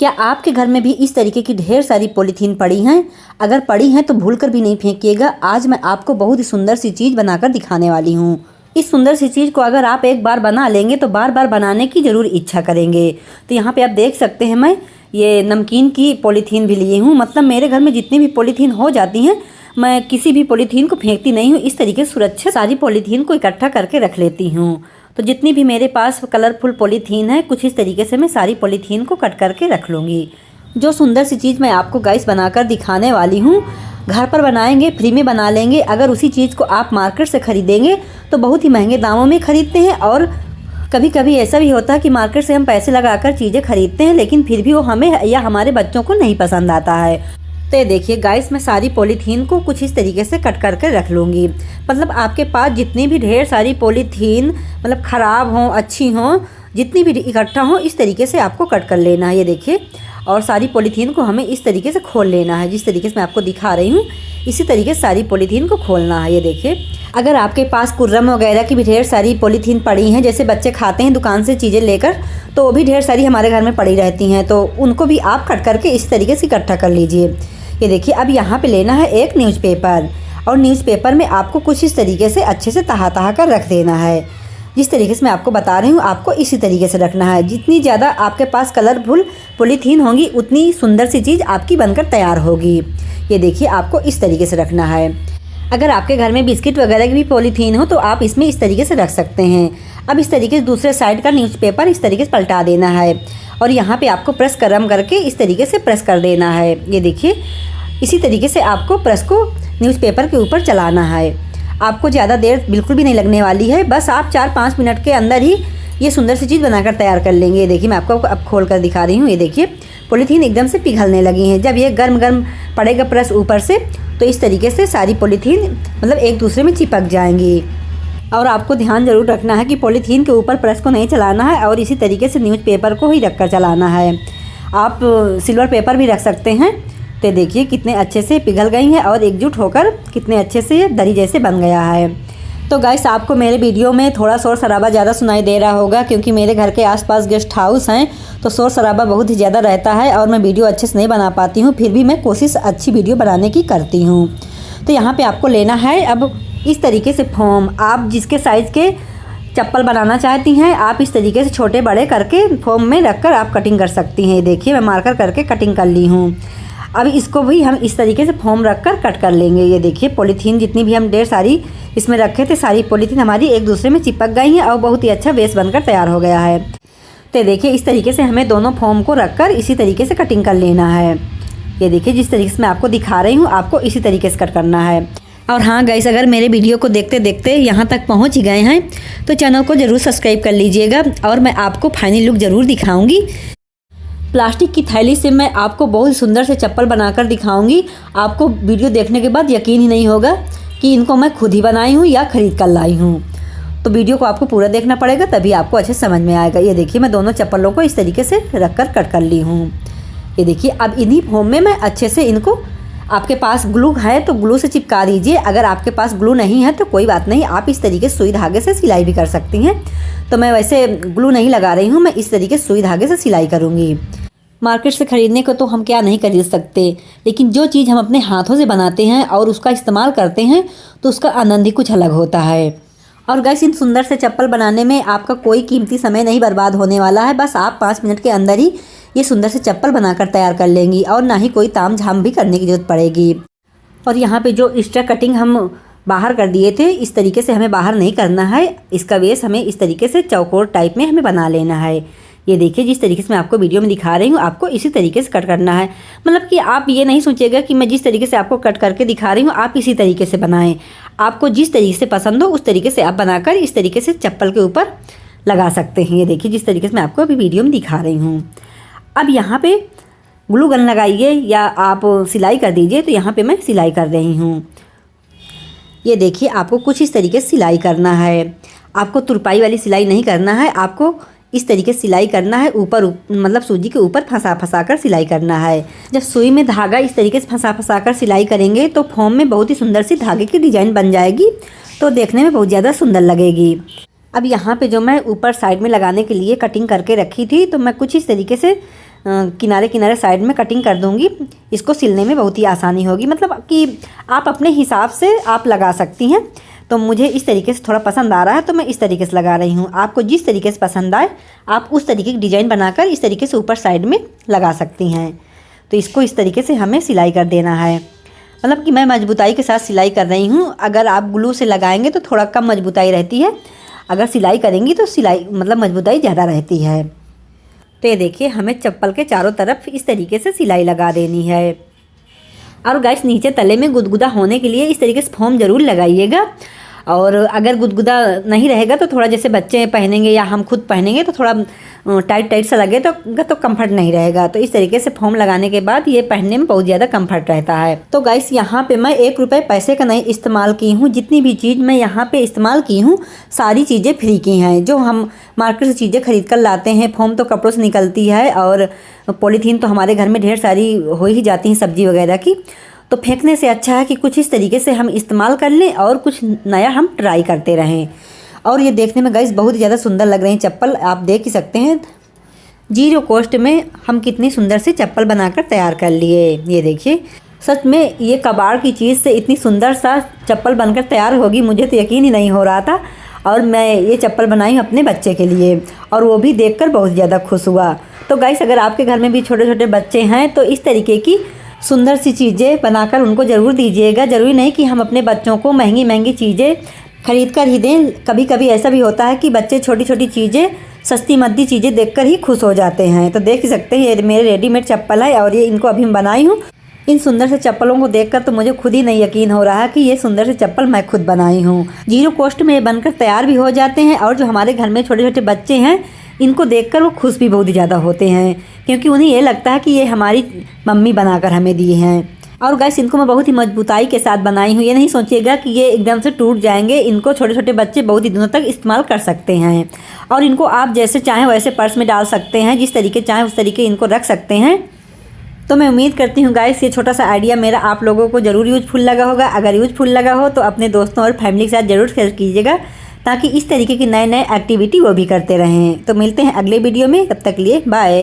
क्या आपके घर में भी इस तरीके की ढेर सारी पॉलीथीन पड़ी हैं? अगर पड़ी हैं तो भूलकर भी नहीं फेंकिएगा। आज मैं आपको बहुत ही सुंदर सी चीज़ बनाकर दिखाने वाली हूँ। इस सुंदर सी चीज़ को अगर आप एक बार बना लेंगे तो बार बार बनाने की ज़रूर इच्छा करेंगे। तो यहाँ पे आप देख सकते हैं, मैं ये नमकीन की पॉलीथीन भी लिए हूँ। मतलब मेरे घर में जितनी भी पॉलीथीन हो जाती हैं, मैं किसी भी पॉलीथीन को फेंकती नहीं हूँ। इस तरीके से सुरक्षित सारी पॉलीथीन को इकट्ठा करके रख लेती हूँ। तो जितनी भी मेरे पास कलरफुल पॉलीथीन है, कुछ इस तरीके से मैं सारी पॉलीथीन को कट करके रख लूँगी। जो सुंदर सी चीज़ मैं आपको गाइस बनाकर दिखाने वाली हूँ, घर पर बनाएंगे, फ्री में बना लेंगे। अगर उसी चीज़ को आप मार्केट से ख़रीदेंगे तो बहुत ही महंगे दामों में ख़रीदते हैं। और कभी कभी ऐसा भी होता है कि मार्केट से हम पैसे लगाकर चीज़ें खरीदते हैं, लेकिन फिर भी वो हमें या हमारे बच्चों को नहीं पसंद आता है। तो ये देखिए गाइस, मैं सारी पॉलीथीन को कुछ इस तरीके से कट करके रख लूँगी। मतलब आपके पास जितनी भी ढेर सारी पॉलीथीन मतलब ख़राब हों, अच्छी हों, जितनी भी इकट्ठा हों, इस तरीके से आपको कट कर लेना है। ये देखिए, और सारी पॉलीथीन को हमें इस तरीके से खोल लेना है। जिस तरीके से मैं आपको दिखा रही हूँ, इसी तरीके से सारी पॉलीथीन को खोलना है। ये देखिए, अगर आपके पास कुर्रम वगैरह की भी ढेर सारी पॉलीथीन पड़ी हैं, जैसे बच्चे खाते हैं दुकान से चीज़ें लेकर, तो वो भी ढेर सारी हमारे घर में पड़ी रहती हैं, तो उनको भी आप कट करके इस तरीके से इकट्ठा कर लीजिए। ये देखिए, अब यहाँ पे लेना है एक न्यूज़पेपर, और न्यूज़पेपर में आपको कुछ इस तरीके से अच्छे से तहा कर रख देना है। जिस तरीके से मैं आपको बता रही हूँ, आपको इसी तरीके से रखना है। जितनी ज़्यादा आपके पास कलरफुल पॉलीथीन होंगी, उतनी सुंदर सी चीज़ आपकी बनकर तैयार होगी। ये देखिए, आपको इस तरीके से रखना है। अगर आपके घर में बिस्किट वगैरह की भी पॉलीथीन हो तो आप इसमें इस तरीके से रख सकते हैं। अब इस तरीके से दूसरे साइड का न्यूज़पेपर इस तरीके से पलटा देना है, और यहाँ पे आपको प्रेस गरम करके इस तरीके से प्रेस कर देना है। ये देखिए, इसी तरीके से आपको प्रेस को न्यूज़पेपर के ऊपर चलाना है। आपको ज़्यादा देर बिल्कुल भी नहीं लगने वाली है, बस आप 4-5 मिनट के अंदर ही ये सुंदर सी चीज़ बनाकर तैयार कर लेंगे। ये देखिए, मैं आपको अब खोल कर दिखा रही हूँ। ये देखिए, पॉलीथीन एकदम से पिघलने लगी हैं। जब ये गर्म गर्म पड़ेगा प्रेस ऊपर से, तो इस तरीके से सारी पॉलीथीन मतलब एक दूसरे में चिपक जाएंगी। और आपको ध्यान ज़रूर रखना है कि पॉलीथीन के ऊपर प्रेस को नहीं चलाना है, और इसी तरीके से न्यूज़पेपर को ही रखकर चलाना है। आप सिल्वर पेपर भी रख सकते हैं। तो देखिए, कितने अच्छे से पिघल गई हैं और एकजुट होकर कितने अच्छे से ये दरी जैसे बन गया है। तो गाइस, आपको मेरे वीडियो में थोड़ा शोर शराबा ज़्यादा सुनाई दे रहा होगा, क्योंकि मेरे घर के आसपास गेस्ट हाउस हैं, तो शोर शराबा बहुत ही ज़्यादा रहता है और मैं वीडियो अच्छे से नहीं बना पाती हूँ। फिर भी मैं कोशिश अच्छी वीडियो बनाने की करती हूँ। तो यहाँ पे आपको लेना है अब इस तरीके से फोम। आप जिसके साइज़ के चप्पल बनाना चाहती हैं, आप इस तरीके से छोटे बड़े करके फोम में रख कर आप कटिंग कर सकती हैं। देखिए, मैं मार्कर करके कटिंग कर ली हूँ। अब इसको भी हम इस तरीके से फोम रख कर कट कर लेंगे। ये देखिए, पॉलीथीन जितनी भी हम ढेर सारी इसमें रखे थे, सारी पॉलीथीन हमारी एक दूसरे में चिपक गई हैं और बहुत ही अच्छा बेस बनकर तैयार हो गया है। तो देखिए, इस तरीके से हमें दोनों फोम को रख कर इसी तरीके से कटिंग कर लेना है। ये देखिए, जिस तरीके से मैं आपको दिखा रही हूँ, आपको इसी तरीके से कट करना है। और हाँ गाइस, अगर मेरे वीडियो को देखते देखते यहाँ तक पहुँच ही गए हैं तो चैनल को ज़रूर सब्सक्राइब कर लीजिएगा, और मैं आपको फाइनल लुक ज़रूर दिखाऊँगी। प्लास्टिक की थैली से मैं आपको बहुत सुंदर से चप्पल बनाकर दिखाऊंगी। आपको वीडियो देखने के बाद यकीन ही नहीं होगा कि इनको मैं खुद ही बनाई हूँ या ख़रीद कर लाई हूँ। तो वीडियो को आपको पूरा देखना पड़ेगा, तभी आपको अच्छे समझ में आएगा। ये देखिए, मैं दोनों चप्पलों को इस तरीके से रख कर कट कर ली हूँ। ये देखिए, अब इन्हीं फोम में मैं अच्छे से इनको, आपके पास ग्लू है तो ग्लू से चिपका दीजिए। अगर आपके पास ग्लू नहीं है तो कोई बात नहीं, आप इस तरीके से सुई धागे से सिलाई भी कर सकती हैं। तो मैं वैसे ग्लू नहीं लगा रही हूँ, मैं इस तरीके से सुई धागे से सिलाई करूँगी। मार्केट से ख़रीदने को तो हम क्या नहीं खरीद सकते, लेकिन जो चीज़ हम अपने हाथों से बनाते हैं और उसका इस्तेमाल करते हैं तो उसका आनंद ही कुछ अलग होता है। और गाइस, इन सुंदर से चप्पल बनाने में आपका कोई कीमती समय नहीं बर्बाद होने वाला है। बस आप 5 मिनट के अंदर ही ये सुंदर से चप्पल बनाकर तैयार कर लेंगी, और ना ही कोई ताम झाम भी करने की ज़रूरत पड़ेगी। और यहाँ पे जो एक्स्ट्रा कटिंग हम बाहर कर दिए थे, इस तरीके से हमें बाहर नहीं करना है। इसका बेस हमें इस तरीके से चौकोर टाइप में हमें बना लेना है। ये देखिए, जिस तरीके से मैं आपको वीडियो में दिखा रही हूँ, आपको इसी तरीके से कट करना है। मतलब कि आप ये नहीं सोचिएगा कि मैं जिस तरीके से आपको कट करके दिखा रही हूँ आप इसी तरीके से बनाएं। आपको जिस तरीके से पसंद हो उस तरीके से आप बनाकर इस तरीके से चप्पल के ऊपर लगा सकते हैं। ये देखिए, जिस तरीके से मैं आपको अभी वीडियो में दिखा रही हूँ। अब यहाँ पे ग्लू गन लगाइए या आप सिलाई कर दीजिए। तो यहाँ पे मैं सिलाई कर रही हूँ। ये देखिए, आपको कुछ इस तरीके से सिलाई करना है। आपको तुरपाई वाली सिलाई नहीं करना है, आपको इस तरीके से सिलाई करना है। ऊपर मतलब सूजी के ऊपर फंसा कर सिलाई करना है। जब सुई में धागा इस तरीके से फंसा कर सिलाई करेंगे तो फॉर्म में बहुत ही सुंदर सी धागे की डिज़ाइन बन जाएगी, तो देखने में बहुत ज़्यादा सुंदर लगेगी। अब यहाँ पे जो मैं ऊपर साइड में लगाने के लिए कटिंग करके रखी थी, तो मैं कुछ इस तरीके से किनारे किनारे साइड में कटिंग कर दूँगी। इसको सिलने में बहुत ही आसानी होगी, मतलब कि आप अपने हिसाब से आप लगा सकती हैं। तो मुझे इस तरीके से थोड़ा पसंद आ रहा है तो मैं इस तरीके से लगा रही हूँ। आपको जिस तरीके से पसंद आए आप उस तरीके की डिज़ाइन बनाकर इस तरीके से ऊपर साइड में लगा सकती हैं। तो इसको इस तरीके से हमें सिलाई कर देना है, मतलब कि मैं मजबूताई के साथ सिलाई कर रही हूँ। अगर आप ग्लू से लगाएंगे तो थोड़ा कम मजबूताई रहती है, अगर सिलाई करेंगी तो सिलाई मतलब मजबूताई ज़्यादा रहती है। तो ये देखिए हमें चप्पल के चारों तरफ इस तरीके से सिलाई लगा देनी है। और गाइस नीचे तले में गुदगुदा होने के लिए इस तरीके से फोम ज़रूर लगाइएगा। और अगर गुदगुदा नहीं रहेगा तो थोड़ा जैसे बच्चे पहनेंगे या हम खुद पहनेंगे तो थोड़ा टाइट सा लगे तो कंफर्ट नहीं रहेगा। तो इस तरीके से फोम लगाने के बाद ये पहनने में बहुत ज़्यादा कंफर्ट रहता है। तो गाइस यहाँ पे मैं 1 रुपये पैसे का नहीं इस्तेमाल की हूँ। जितनी भी चीज़ मैं यहाँ पे इस्तेमाल की हूँ सारी चीज़ें फ्री की हैं। जो हम मार्केट से चीज़ें खरीद कर लाते हैं, फोम तो कपड़ों से निकलती है और पॉलीथीन तो हमारे घर में ढेर सारी हो ही जाती हैं सब्जी वगैरह की। तो फेंकने से अच्छा है कि कुछ इस तरीके से हम इस्तेमाल कर लें और कुछ नया हम ट्राई करते रहें। और ये देखने में गाइस बहुत ही ज़्यादा सुंदर लग रही हैं चप्पल, आप देख ही सकते हैं। 0 कॉस्ट में हम कितनी सुंदर सी चप्पल बनाकर तैयार कर लिए। ये देखिए सच में ये कबाड़ की चीज़ से इतनी सुंदर सा चप्पल बनकर तैयार होगी मुझे तो यकीन ही नहीं हो रहा था। और मैं ये चप्पल बनाई हूँ अपने बच्चे के लिए और वो भी देखकर बहुत ज़्यादा खुश हुआ। तो गाइस अगर आपके घर में भी छोटे छोटे बच्चे हैं तो इस तरीके की सुंदर सी चीज़ें बनाकर उनको ज़रूर दीजिएगा। ज़रूरी नहीं कि हम अपने बच्चों को महंगी महंगी चीज़ें खरीद कर ही दें। कभी कभी ऐसा भी होता है कि बच्चे छोटी छोटी चीज़ें सस्ती मद्दी चीज़ें देखकर ही खुश हो जाते हैं। तो देख सकते हैं ये मेरे रेडीमेड चप्पल है और ये इनको अभी मैं बनाई हूँ। इन सुंदर से चप्पलों को देखकर तो मुझे खुद ही नहीं यकीन हो रहा है कि ये सुंदर से चप्पल मैं खुद बनाई हूँ। 0 कॉस्ट में ये बनकर तैयार भी हो जाते हैं और जो हमारे घर में छोटे छोटे बच्चे हैं इनको देखकर वो खुश भी बहुत ज़्यादा होते हैं, क्योंकि उन्हें ये लगता है कि ये हमारी मम्मी बनाकर हमें दिए हैं। और गाइस इनको मैं बहुत ही मजबूताई के साथ बनाई हूँ। ये नहीं सोचिएगा कि ये एकदम से टूट जाएंगे। इनको छोटे छोटे बच्चे बहुत ही दिनों तक इस्तेमाल कर सकते हैं और इनको आप जैसे चाहें वैसे पर्स में डाल सकते हैं, जिस तरीके चाहें उस तरीके इनको रख सकते हैं। तो मैं उम्मीद करती हूँ गाइस ये छोटा सा आइडिया मेरा आप लोगों को ज़रूर यूजफुल लगा होगा। अगर यूजफुल लगा हो तो अपने दोस्तों और फैमिली के साथ ज़रूर शेयर कीजिएगा ताकि इस तरीके की नए नए एक्टिविटी वो भी करते रहें। तो मिलते हैं अगले वीडियो में, तब तक लिए बाय।